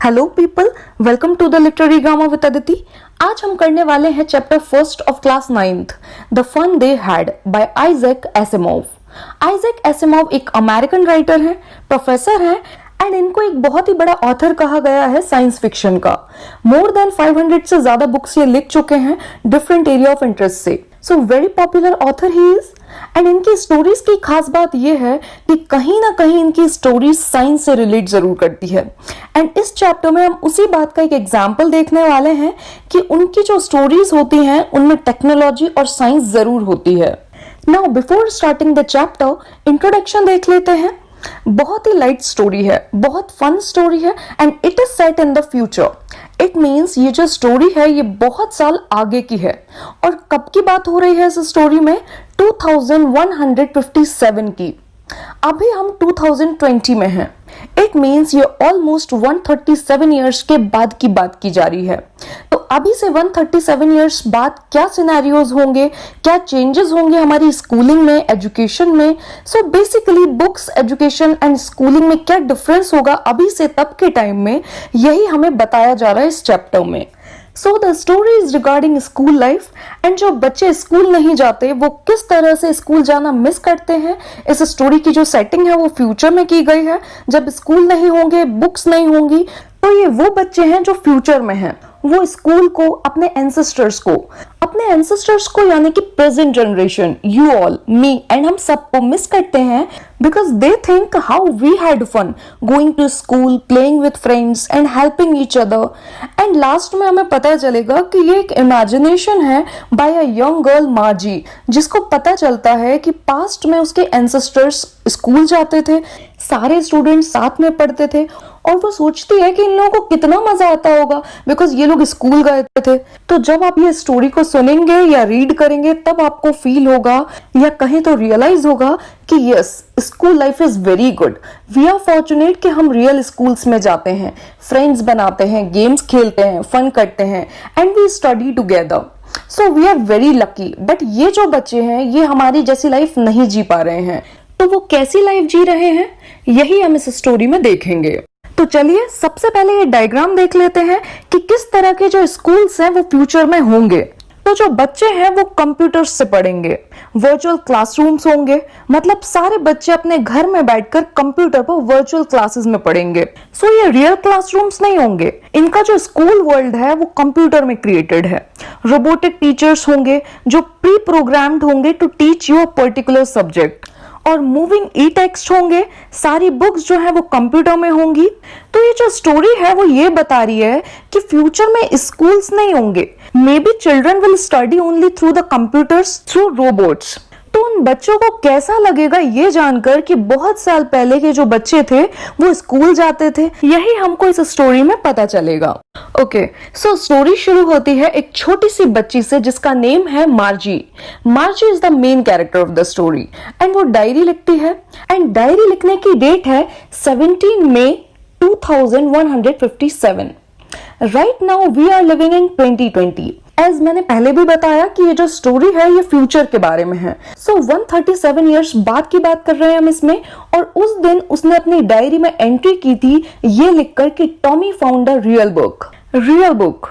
Hello people, welcome to the literary drama with Aditi. आज हम करने वाले हैं chapter first of class 9th, the fun they had by Isaac Asimov. Isaac Asimov एक American writer हैं, professor हैं and इनको एक बहुत ही बड़ा ऑथर कहा गया है साइंस फिक्शन का। मोर देन 500 से ज्यादा बुक्स ये लिख चुके हैं डिफरेंट एरिया ऑफ इंटरेस्ट से। So very popular author he is. And इनकी स्टोरीज की खास बात यह है कि कहीं ना कहीं इनकी स्टोरीज साइंस से रिलेट जरूर करती है। एंड इस चैप्टर में हम उसी बात का एक एग्जाम्पल देखने वाले हैं कि उनकी जो स्टोरीज होती हैं उनमें टेक्नोलॉजी और साइंस जरूर होती है। Now before starting the chapter, introduction देख लेते हैं। बहुत ही लाइट स्टोरी है, बहुत फन स्टोरी है and it is set in the future. It means ये जो स्टोरी है ये बहुत साल आगे की है। और कब की बात हो रही है इस स्टोरी में? 2157 की। अभी हम 2020 में हैं। इट मीन्स ये ऑलमोस्ट 137 ईयर्स के बाद की बात की जा रही है। तो अभी से 137 ईयर्स बाद क्या सिनेरियोज होंगे, क्या चेंजेस होंगे हमारी स्कूलिंग में, एजुकेशन में। So basically books, education and schooling में क्या डिफरेंस होगा अभी से तब के टाइम में, यही हमें बताया जा रहा है इस चैप्टर में। So the story is regarding school life and जो बच्चे स्कूल नहीं जाते वो किस तरह से स्कूल जाना मिस करते हैं। इस स्टोरी की जो सेटिंग है वो फ्यूचर में की गई है, जब स्कूल नहीं होंगे, बुक्स नहीं होंगी। तो ये वो बच्चे हैं जो फ्यूचर में हैं। वो स्कूल को, अपने एंसेस्टर्स को यानी कि present generation, you all, me and हम सबको मिस करते हैं because they think how we had fun going to school, playing with friends and helping each other. And last में हमें पता चलेगा कि ये एक इमेजिनेशन है by a young girl Margie, जिसको पता चलता है कि पास्ट में उसके एंसेस्टर्स स्कूल जाते थे, सारे स्टूडेंट्स साथ में पढ़ते थे और वो सोचती है कि इन लोगों को कितना मजा आता होगा बिकॉज ये लोग स्कूल गए थे। तो जब आप ये स्टोरी को सुनेंगे या रीड करेंगे तब आपको फील होगा या कहीं तो रियलाइज होगा कि yes, school life is very good. We are fortunate कि हम रियल स्कूल्स में जाते हैं, फ्रेंड्स बनाते हैं, गेम्स खेलते हैं, फन करते हैं and we study together. So we are very lucky. But ये जो बच्चे हैं ये हमारी जैसी लाइफ नहीं जी पा रहे हैं। तो वो कैसी लाइफ जी रहे हैं यही हम इस स्टोरी में देखेंगे। तो चलिए सबसे पहले ये डायग्राम देख लेते हैं कि किस तरह के जो स्कूल्स हैं वो फ्यूचर में होंगे। तो जो बच्चे हैं वो कंप्यूटर्स से पढ़ेंगे, वर्चुअल क्लासरूम्स होंगे, मतलब सारे बच्चे अपने घर में बैठकर कंप्यूटर पर वर्चुअल क्लासेस में पढ़ेंगे। सो ये रियल क्लासरूम्स नहीं होंगे। इनका जो स्कूल वर्ल्ड है वो कंप्यूटर में क्रिएटेड है। रोबोटिक टीचर्स होंगे जो प्री प्रोग्राम्ड होंगे to teach you a particular subject. और मूविंग ई टेक्स्ट होंगे, सारी बुक्स जो है वो कंप्यूटर में होंगी। तो ये जो स्टोरी है वो ये बता रही है कि फ्यूचर में स्कूल्स नहीं होंगे। May be children will study only through the computers, through robots. तो उन बच्चों को कैसा लगेगा ये जानकर कि बहुत साल पहले के जो बच्चे थे वो स्कूल जाते थे, यही हमको इस स्टोरी में पता चलेगा। ओके, सो स्टोरी शुरू होती है एक छोटी सी बच्ची से जिसका नेम है Margie. Margie is the main character of the story and वो डायरी लिखती है एंड डायरी लिखने की डेट है 17 मई 2157। Right now we are living in 2020। As मैंने पहले भी बताया कि ये जो स्टोरी है ये फ्यूचर के बारे में है। सो 137 ईयर्स बाद की बात कर रहे हैं हम इसमें। और उस दिन उसने अपनी डायरी में एंट्री की थी ये लिखकर कि Tommy found a real book. Real book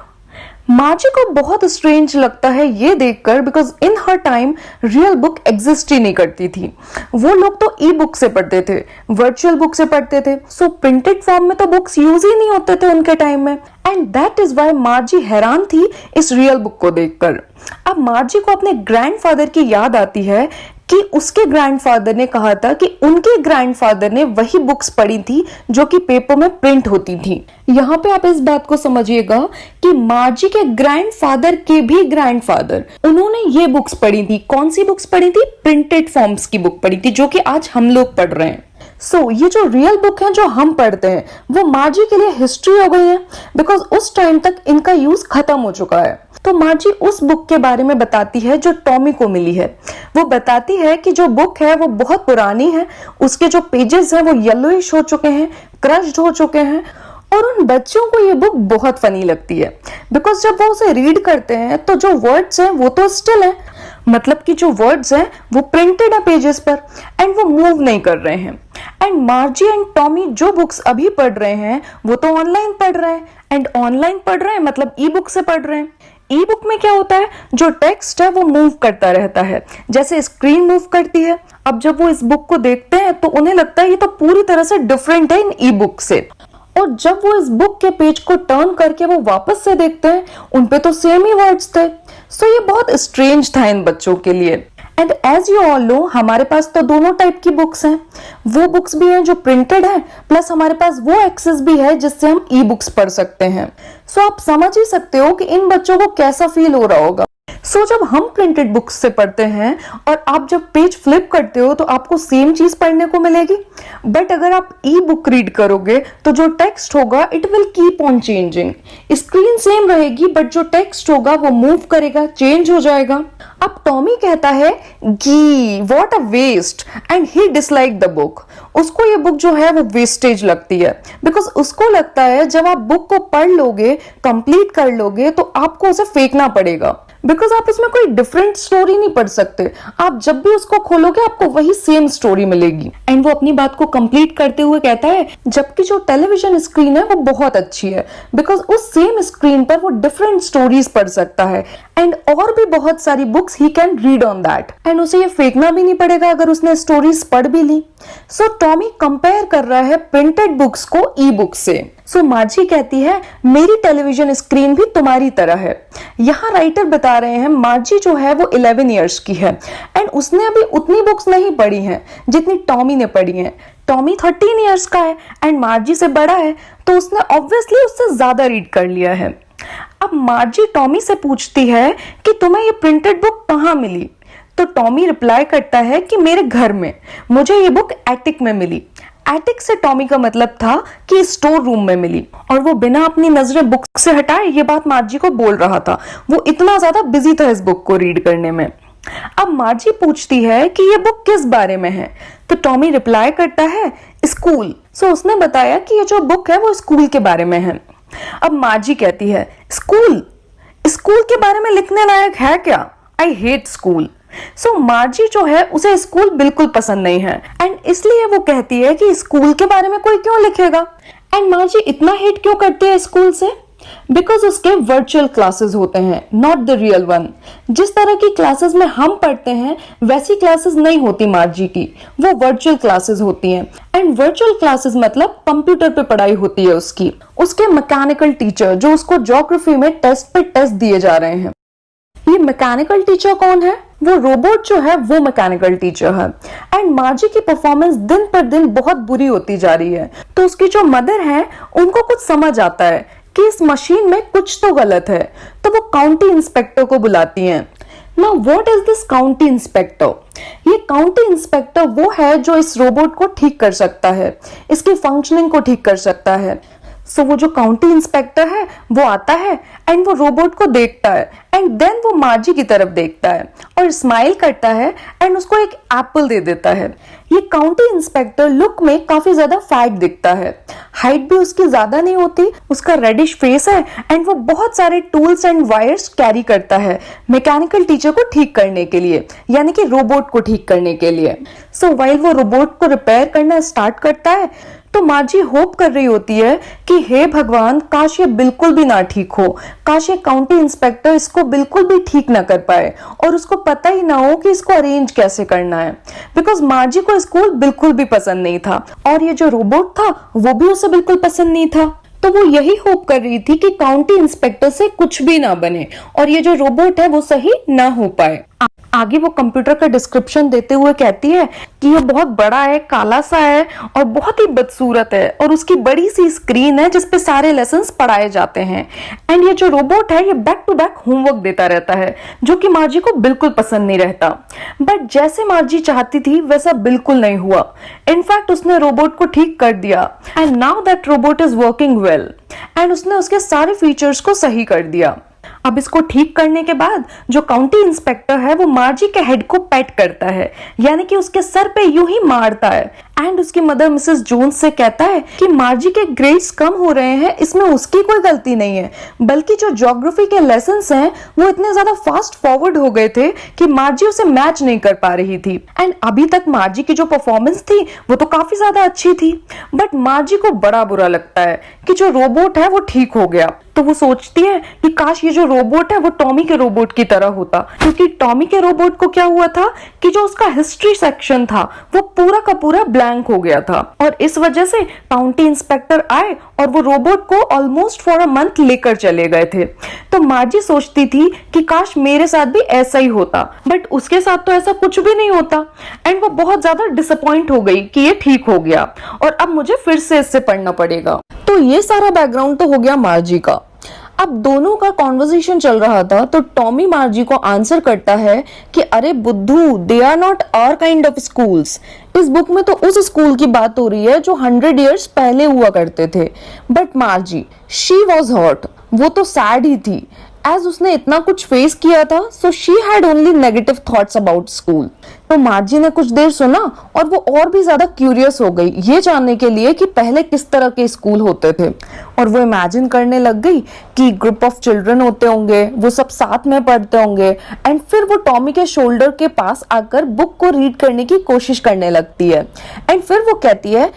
Margie को बहुत स्ट्रेंज लगता है ये देखकर because in her time real book exist ही नहीं करती थी। वो लोग तो ई बुक से पढ़ते थे, वर्चुअल बुक से पढ़ते थे। सो प्रिंटेड फॉर्म में तो बुक्स यूज ही नहीं होते थे उनके टाइम में। And that is why Margie हैरान थी इस रियल बुक को देखकर। अब मार्जी को अपने ग्रैंडफादर की याद आती है कि उसके ग्रैंडफादर ने कहा था कि उनके ग्रैंडफादर ने वही बुक्स पढ़ी थी जो कि पेपर में प्रिंट होती थी। यहाँ पे आप इस बात को समझिएगा कि मार्जी के ग्रैंडफादर के भी ग्रैंडफादर, उन्होंने ये बुक्स पढ़ी थी। कौन सी बुक्स पढ़ी थी? प्रिंटेड फॉर्म्स की बुक पढ़ी थी जो कि आज हम लोग पढ़ रहे हैं। सो ये जो रियल बुक है जो हम पढ़ते हैं वो मार्जी के लिए हिस्ट्री हो गई है बिकॉज उस टाइम तक इनका यूज खत्म हो चुका है। तो मार्जी उस बुक के बारे में बताती है जो टॉमी को मिली है। वो बताती है कि जो बुक है वो बहुत पुरानी है, उसके जो पेजेस हैं वो येलोइश हो चुके हैं, क्रश्ड हो चुके हैं और उन बच्चों को ये बुक बहुत फनी लगती है बिकॉज जब वो उसे रीड करते हैं तो जो वर्ड्स हैं वो तो स्टिल है, मतलब कि जो वर्ड्स हैं वो प्रिंटेड है पेजेस पर एंड वो मूव नहीं कर रहे हैं। एंड मार्जी एंड टॉमी जो बुक्स अभी पढ़ रहे हैं वो तो ऑनलाइन पढ़ रहे हैं, एंड ऑनलाइन पढ़ रहे हैं मतलब ई बुक से पढ़ रहे हैं। ई बुक में क्या होता है, जो टेक्स्ट है वो मूव करता रहता है, जैसे स्क्रीन मूव करती है। अब जब वो इस बुक को देखते हैं तो उन्हें लगता है ये तो पूरी तरह से डिफरेंट है इन ई बुक से, और जब वो इस बुक के पेज को टर्न करके वो वापस से देखते हैं उनपे तो सेम ही वर्ड्स थे। सो ये बहुत स्ट्रेंज था इन बच्चों के लिए। And as you all know, हमारे पास तो दोनों टाइप की बुक्स हैं। वो बुक्स भी हैं जो प्रिंटेड है, प्लस हमारे पास वो एक्सेस भी है जिससे हम ई बुक्स पढ़ सकते हैं। सो आप समझ ही सकते हो कि इन बच्चों को कैसा फील हो रहा होगा। सो जब हम प्रिंटेड बुक्स से पढ़ते हैं और आप जब पेज फ्लिप करते हो तो आपको सेम चीज पढ़ने को मिलेगी, बट अगर आप ई बुक रीड करोगे तो जो टेक्स्ट होगा it will keep on changing. Screen same रहेगी बट जो टेक्स्ट होगा वो मूव करेगा, चेंज हो जाएगा। अब टॉमी कहता है gee what a waste, and he dislike the book. उसको ये बुक जो है वो वेस्टेज लगती है, बिकॉज उसको लगता है जब आप बुक को पढ़ लोगे, कंप्लीट कर लोगे तो आपको उसे फेंकना पड़ेगा, बिकॉज आप इसमें कोई डिफरेंट स्टोरी नहीं पढ़ सकते। आप जब भी उसको खोलोगे आपको वही सेम स्टोरी मिलेगी। एंड वो अपनी बात को कंप्लीट करते हुए कहता है जबकि जो टेलीविजन स्क्रीन है वो बहुत अच्छी है, बिकॉज उस सेम स्क्रीन पर वो डिफरेंट स्टोरीज पढ़ सकता है, एंड और भी बहुत सारी books he can read on that, and उसे ये फेंकना भी नहीं पड़ेगा अगर उसने स्टोरीज पढ़ भी ली। सो टॉमी कंपेयर कर रहा है प्रिंटेड बुक्स को ई बुक से। सो मार्जी कहती है मेरी टेलीविजन स्क्रीन भी तुम्हारी तरह है। यहाँ राइटर बता रहे हैं मार्जी जो है वो 11 इयर्स की है, एंड उसने अभी उतनी बुक्स नहीं पढ़ी हैं जितनी टॉमी ने पढ़ी हैं। टॉमी 13 इयर्स का है एंड मार्जी से बड़ा है, तो उसने ऑब्वियसली उससे ज्यादा रीड कर लिया है। अब मार्जी टॉमी से पूछती है कि तुम्हें ये प्रिंटेड बुक कहाँ मिली, तो टॉमी रिप्लाई करता है कि मेरे घर में, मुझे ये बुक एटिक में मिली। एटिक से टॉमी का मतलब था कि स्टोर रूम में मिली, और वो बिना अपनी नजरें बुक से हटाए ये बात मार्जी को बोल रहा था। वो इतना ज्यादा बिजी था इस बुक को रीड करने में। अब मार्जी पूछती है कि ये बुक किस बारे में है, तो टॉमी रिप्लाई करता है स्कूल। सो उसने बताया कि ये जो बुक है वो स्कूल के बारे में है। अब मार्जी कहती है स्कूल, स्कूल के बारे में लिखने लायक है क्या, आई हेट स्कूल। सो मार्जी जो है उसे स्कूल बिल्कुल पसंद नहीं है, एंड इसलिए वो कहती है कि स्कूल के बारे में कोई क्यों लिखेगा। एंड मार्जी इतना हेट क्यों करती है स्कूल से, बिकॉज उसके वर्चुअल क्लासेस होते हैं, नॉट द रियल वन। जिस तरह की क्लासेस में हम पढ़ते हैं वैसी क्लासेस नहीं होती मार्जी की, वो वर्चुअल क्लासेस होती हैं। एंड वर्चुअल क्लासेस मतलब कंप्यूटर पे पढ़ाई होती है उसकी। उसके मैकेनिकल टीचर जो उसको ज्योग्राफी में टेस्ट पे टेस्ट दिए जा रहे हैं। ये मैकेनिकल टीचर कौन है, वो रोबोट जो है वो मैकेनिकल टीचर है। एंड मार्जी की परफॉर्मेंस दिन पर दिन बहुत बुरी होती जा रही है, तो उसकी जो मदर है उनको कुछ समझ आता है कि इस मशीन में कुछ तो गलत है, तो वो काउंटी इंस्पेक्टर को बुलाती हैं। Now what is this county inspector? ये काउंटी इंस्पेक्टर वो है जो इस रोबोट को ठीक कर सकता है, इसकी फंक्शनिंग को ठीक कर सकता है। सो वो जो काउंटी इंस्पेक्टर है वो आता है एंड वो रोबोट को देखता है, एंड देन वो मार्जी की तरफ देखता है और स्माइल करता है एंड उसको एक एप्पल दे देता है। ये काउंटी इंस्पेक्टर लुक में काफी ज्यादा फैट दिखता है, हाइट भी उसकी ज्यादा नहीं होती, उसका रेडिश फेस है, एंड वो बहुत सारे टूल्स एंड वायर्स कैरी करता है मैकेनिकल टीचर को ठीक करने के लिए, यानी कि रोबोट को ठीक करने के लिए। सो वाइल वो रोबोट को रिपेयर करना स्टार्ट करता है तो मार्जी होप कर रही होती है कि हे भगवान, काश ये बिल्कुल भी ना ठीक हो, काश ये काउंटी इंस्पेक्टर इसको बिल्कुल भी ठीक ना कर पाए और उसको पता ही ना हो कि इसको अरेंज कैसे करना है, बिकॉज मार्जी को स्कूल बिल्कुल भी पसंद नहीं था और ये जो रोबोट था वो भी उसे बिल्कुल पसंद नहीं था। तो वो यही होप कर रही थी कि काउंटी इंस्पेक्टर से कुछ भी ना बने और ये जो रोबोट है वो सही ना हो पाए। आगे वो कंप्यूटर का डिस्क्रिप्शन देते हुए कहती है कि ये बहुत बड़ा है, काला सा है और बहुत ही बदसूरत है, और उसकी बड़ी सी स्क्रीन है जिसपे सारे लेसन्स पढ़ाए जाते हैं। एंड ये जो रोबोट है ये बैक टू बैक होमवर्क देता रहता है जो कि मार्जी को बिल्कुल पसंद नहीं रहता। बट जैसे मार्जी चाहती थी वैसा बिल्कुल नहीं हुआ। इनफैक्ट उसने रोबोट को ठीक कर दिया and now that robot is working well, and उसने उसके सारे फीचर्स को सही कर दिया। अब इसको ठीक करने के बाद जो काउंटी इंस्पेक्टर है वो मार्जी के हेड को पेट करता है, यानी कि उसके सर पे यूं ही मारता है। एंड उसकी मदर मिसेस जोन्स से कहता है कि मार्जी के ग्रेड्स कम हो रहे हैं, इसमें उसकी कोई गलती नहीं है, बल्कि जो ज्योग्राफी के लेसन्स हैं वो इतने ज्यादा फास्ट फॉरवर्ड हो गए थे कि मार्जी उसे मैच नहीं कर पा रही थी। एंड अभी तक मार्जी की जो परफॉर्मेंस थी वो तो काफी ज्यादा अच्छी थी, बट मार्जी को बड़ा बुरा लगता है कि जो रोबोट है वो ठीक हो गया। तो वो सोचती है कि काश ये जो रोबोट है वो टॉमी के रोबोट की तरह होता, क्योंकि टॉमी के रोबोट को क्या हुआ था कि जो उसका हिस्ट्री सेक्शन था वो पूरा का पूरा ब्लैंक हो गया था, और इस वजह से काउंटी इंस्पेक्टर आए और वो रोबोट को ऑलमोस्ट फॉर अ मंथ लेकर चले गए थे। तो मार्जी सोचती थी कि काश मेरे साथ भी ऐसा ही होता, बट उसके साथ तो ऐसा कुछ भी नहीं होता। एंड वो बहुत ज्यादा डिसअपॉइंट हो गई कि ये ठीक हो गया और अब मुझे फिर से इससे पढ़ना पड़ेगा। तो ये सारा बैकग्राउंड तो हो गया मार्जी का। अब दोनों का कॉन्वर्सेशन चल रहा था तो टॉमी मार्जी को आंसर करता है कि अरे बुद्धू, they are not our kind of schools. इस बुक में तो उस स्कूल की बात हो रही है जो 100 इयर्स पहले हुआ करते थे। But Margie, she was hurt, वो तो सैड ही थी, एज उसने इतना कुछ फेस किया था, so she had only negative thoughts about school. तो मार्जी ने कुछ देर सुना और वो और भी ज्यादा क्यूरियस हो गई ये जानने के लिए कि पहले किस तरह के स्कूल होते थे, और वो इमेजिन करने लग गई कि ग्रुप ऑफ चिल्ड्रन होते होंगे, वो सब साथ में पढ़ते होंगे। एंड फिर वो टॉमी के शोल्डर के पास आकर बुक को रीड करने की कोशिश करने लगती है। एंड फिर वो कहती है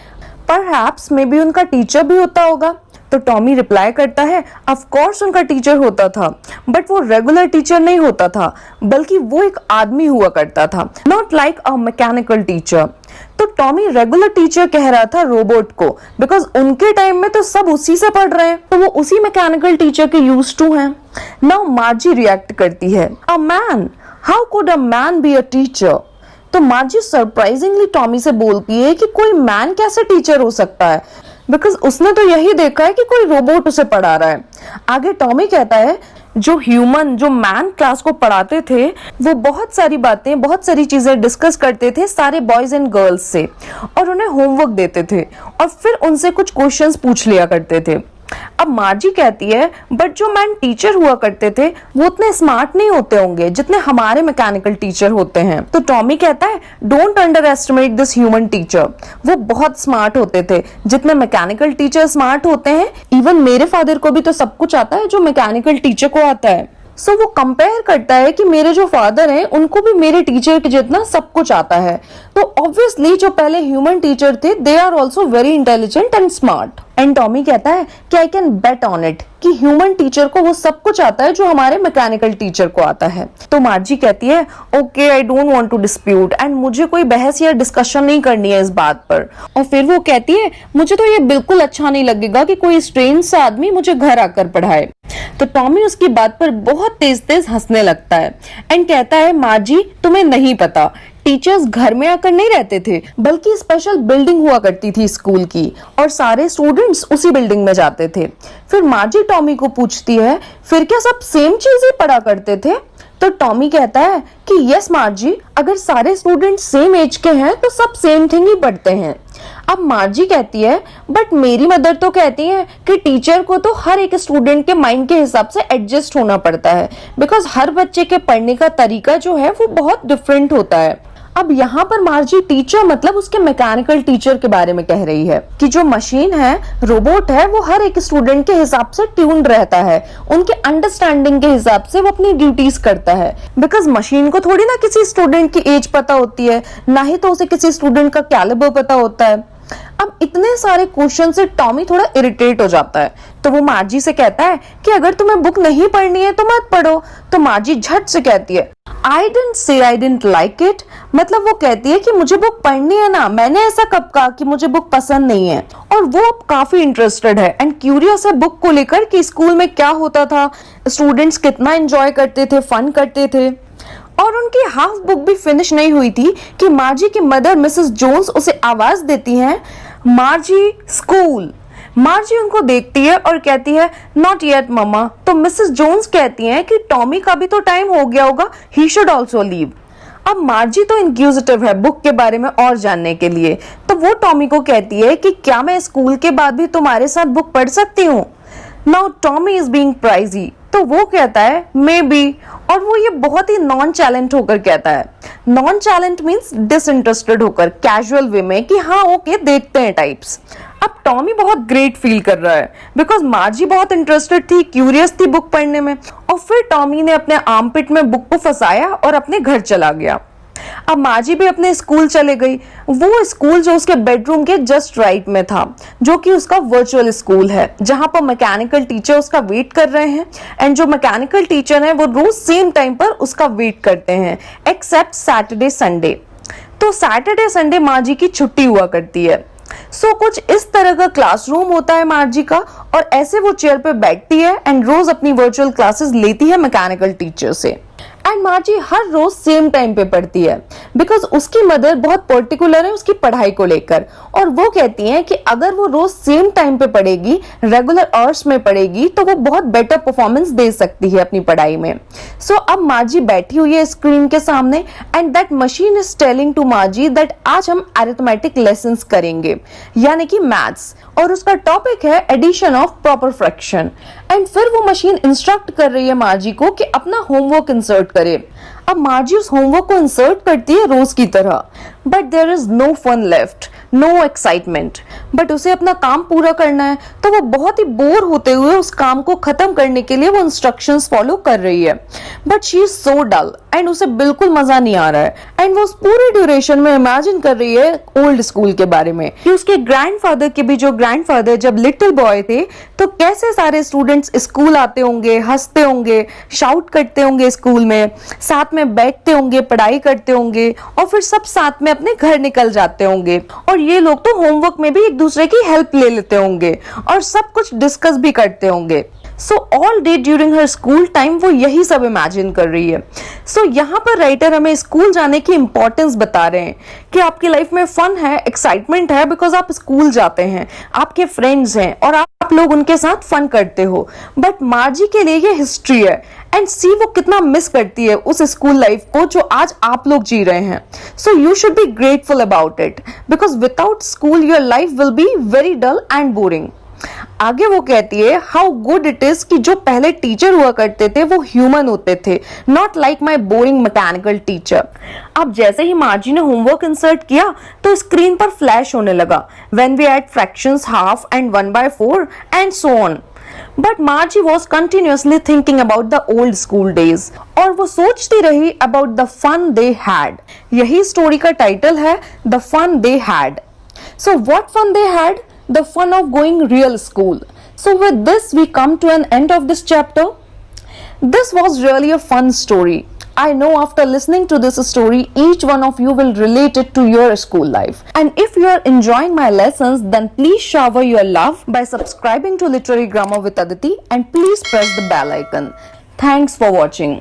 परहैप्स मे बी उनका टीचर भी होता होगा। तो टॉमी रिप्लाई करता है ऑफ कोर्स उनका टीचर होता था, बट वो रेगुलर टीचर नहीं होता था, बल्कि वो एक आदमी हुआ करता था, not like a mechanical teacher. तो टॉमी रेगुलर टीचर कह रहा था रोबोट को, बिकॉज उनके टाइम में तो सब उसी से पढ़ रहे हैं, तो वो उसी मैकेनिकल टीचर के यूज्ड टू हैं। नाउ मार्जी रिएक्ट करती है, a man, how could a man be a teacher. तो मार्जी सरप्राइजिंगली टॉमी से बोलती है कि कोई मैन कैसे टीचर हो सकता है, बिकॉज उसने तो यही देखा है कि कोई रोबोट उसे पढ़ा रहा है। आगे टॉमी कहता है जो ह्यूमन, जो मैन क्लास को पढ़ाते थे वो बहुत सारी बातें, बहुत सारी चीजें डिस्कस करते थे सारे बॉयज एंड गर्ल्स से, और उन्हें होमवर्क देते थे और फिर उनसे कुछ क्वेश्चंस पूछ लिया करते थे। अब मार्जी कहती है बट जो मैन टीचर हुआ करते थे वो उतने स्मार्ट नहीं होते होंगे जितने हमारे मैकेनिकल टीचर होते हैं। तो टॉमी कहता है don't under estimate this human teacher, वो बहुत स्मार्ट होते थे जितने मैकेनिकल टीचर स्मार्ट होते हैं। इवन मेरे फादर को भी तो सब कुछ आता है जो मैकेनिकल टीचर को आता है। सो वो कंपेयर करता है कि मेरे जो फादर हैं उनको भी मेरे टीचर के जितना सब कुछ आता है। तो ऑब्वियसली जो पहले ह्यूमन टीचर थे they are also very intelligent and smart. And Tommy कहता है कि I can bet on it कि ह्यूमन टीचर को वो सब कुछ आता है जो हमारे मैकेनिकल टीचर को आता है। तो मार्जी कहती है okay I don't want to dispute, and मुझे कोई बहस या डिस्कशन नहीं करनी है इस बात पर। और फिर वो कहती है मुझे तो ये बिल्कुल अच्छा नहीं लगेगा कि कोई स्ट्रेंज सा आदमी मुझे घर आकर पढ़ाए। तो टॉमी उसकी बात पर बहुत तेज तेज हंसने लगता है एंड कहता है मार्जी तुम्हें नहीं पता, टीचर्स घर में आकर नहीं रहते थे, बल्कि स्पेशल बिल्डिंग हुआ करती थी स्कूल की और सारे स्टूडेंट्स उसी बिल्डिंग में जाते थे। फिर मार्जी टॉमी को पूछती है फिर क्या सब सेम चीज ही पढ़ा करते थे। तो टॉमी कहता है कि यस मार्जी, अगर सारे स्टूडेंट्स सेम एज के हैं तो सब सेम थिंग ही पढ़ते हैं। अब मार्जी कहती है बट मेरी मदर तो कहती है कि टीचर को तो हर एक स्टूडेंट के माइंड के हिसाब से एडजस्ट होना पड़ता है, बिकॉज हर बच्चे के पढ़ने का तरीका जो है वो बहुत डिफरेंट होता है। अब यहाँ पर मार्जी टीचर मतलब उसके मैकेनिकल टीचर के बारे में कह रही है कि जो मशीन है, रोबोट है, वो हर एक स्टूडेंट के हिसाब से ट्यून्ड रहता है, उनके अंडरस्टैंडिंग के हिसाब से वो अपनी ड्यूटीज करता है। बिकॉज मशीन को थोड़ी ना किसी स्टूडेंट की एज पता होती है, ना ही तो उसे किसी स्टूडेंट का कैलिबर पता होता है। अब इतने सारे क्वेश्चन से टॉमी थोड़ा इरिटेट हो जाता है, तो वो मार्जी से कहता है कि अगर तुम्हें बुक नहीं पढ़नी है तो मत पढ़ो। तो मार्जी झट से कहती है I didn't say I didn't like it, मतलब वो कहती है कि मुझे बुक पढ़नी है ना, मैंने ऐसा कब कहा कि मुझे बुक पसंद नहीं है। और वो अब काफी इंटरेस्टेड है एंड क्यूरियस है बुक को लेकर कि स्कूल में क्या होता था, स्टूडेंट्स कितना एंजॉय करते थे, फन करते थे। और उनकी हाफ बुक भी फिनिश नहीं हुई थी कि मार्जी की मदर मिसेस जोन्स उसे आवाज देती हैं मार्जी स्कूल। मार्जी उनको देखती है और कहती है नॉट येट मम्मा। तो मिसेस जोन्स कहती हैं कि टॉमी का भी तो टाइम हो गया होगा, ही शुड ऑल्सो लीव। अब मार्जी तो इंक्यूजिटिव है बुक के बारे में और जानने के लिए, तो वो टॉमी को कहती है कि क्या मैं स्कूल के बाद भी तुम्हारे साथ बुक पढ़ सकती हूँ। Now Tommy is being pricey. तो वो कहता है मे बी, और वो ये बहुत ही नॉन चैलेंज होकर कहता है। नॉन चैलेंज मीन्स डिसइंटरेस्टेड होकर, कैजुअल वे में कि हाँ ओके देखते हैं टाइप्स। अब टॉमी बहुत ग्रेट फील कर रहा है बिकॉज मार्जी बहुत इंटरेस्टेड थी, क्यूरियस थी बुक पढ़ने में, और फिर टॉमी ने अपने आर्मपिट में बुक को फंसाया और अपने घर चला गया। अब मार्जी भी अपने स्कूल चले गई, वो स्कूल जो उसके बेडरूम के जस्ट राइट में था, जो कि उसका वर्चुअल स्कूल है, जहां पर मैकेनिकल टीचर उसका वेट कर रहे हैं। एंड जो मैकेनिकल टीचर है वो रोज सेम टाइम पर उसका वेट करते हैं एक्सेप्ट सैटरडे संडे। तो सैटरडे संडे मार्जी की छुट्टी हुआ करती है। सो कुछ इस तरह का क्लासरूम होता है मार्जी का, और ऐसे वो चेयर पे बैठती है एंड रोज अपनी वर्चुअल क्लासेस लेती है मैकेनिकल टीचर से। एंड मार्जी हर रोज सेम टाइम पे पढ़ती है बिकॉज उसकी मदर बहुत पर्टिकुलर है उसकी पढ़ाई को लेकर, और वो कहती हैं कि अगर वो रोज सेम टाइम पे पढ़ेगी, रेगुलर आवर्स में पढ़ेगी, तो वो बहुत बेटर परफॉर्मेंस दे सकती है अपनी पढ़ाई में। सो अब मार्जी बैठी हुई है स्क्रीन के सामने and that machine is telling to Margie that आज हम अरिथमेटिक लेसन्स करेंगे, यानी कि मैथ्स, और उसका टॉपिक है addition of proper fraction. And फिर वो मशीन इंस्ट्रक्ट कर रही है मार्जी को कि अपना होमवर्क इंसर्ट करे। अब मार्जी उस होमवर्क को इंसर्ट करती है रोज की तरह, but there is no fun left, no excitement. But उसे अपना काम पूरा करना है, तो वो बहुत ही बोर होते हुए उस काम को खत्म करने के लिए वो इंस्ट्रक्शंस फॉलो कर रही है। But she is so dull and उसे बिल्कुल मजा नहीं आ रहा है। एंड वो उस पूरे ड्यूरेशन में इमेजिन कर रही है ओल्ड स्कूल के बारे में कि उसके ग्रैंडफादर के भी जो ग्रैंडफादर जब लिटिल बॉय थे, तो कैसे सारे स्टूडेंट्स स्कूल आते होंगे, हंसते होंगे, शाउट करते होंगे स्कूल में, साथ में बैठते होंगे, पढ़ाई करते होंगे, और फिर सब साथ में अपने घर निकल जाते होंगे। और ये लोग तो होमवर्क में भी एक दूसरे की हेल्प ले लेते होंगे और सब कुछ डिस्कस भी करते होंगे। So all day during her school time वो यही सब इमेजिन कर रही है। सो यहाँ पर राइटर हमें स्कूल जाने की इंपॉर्टेंस बता रहे हैं कि आपकी लाइफ में फन है, एक्साइटमेंट है, बिकॉज आप स्कूल जाते हैं, आपके फ्रेंड्स हैं और आप लोग उनके साथ फन करते हो। बट मार्जी के लिए ये हिस्ट्री है एंड सी वो कितना मिस करती है उस स्कूल लाइफ को जो आज आप लोग जी रहे हैं। So you should be grateful about it because without school your life will be very dull and boring. आगे वो कहती है हाउ गुड इट इज कि जो पहले टीचर हुआ करते थे वो ह्यूमन होते थे, not like my boring mechanical teacher. अब जैसे ही मार्जी ने होमवर्क इंसर्ट किया तो स्क्रीन पर फ्लैश होने लगा when we add fractions, half and 1/4 and so on. But Margie was continuously thinking about the old school days, और वो सोचती रही about the fun they had। यही स्टोरी का टाइटल है The Fun They Had। So what fun they had? The fun of going real school। So with this we come to an end of this chapter। This was really a fun story। I know after listening to this story, each one of you will relate it to your school life. And if you are enjoying my lessons, then please shower your love by subscribing to Literary Grammar with Aditi and please press the bell icon. Thanks for watching.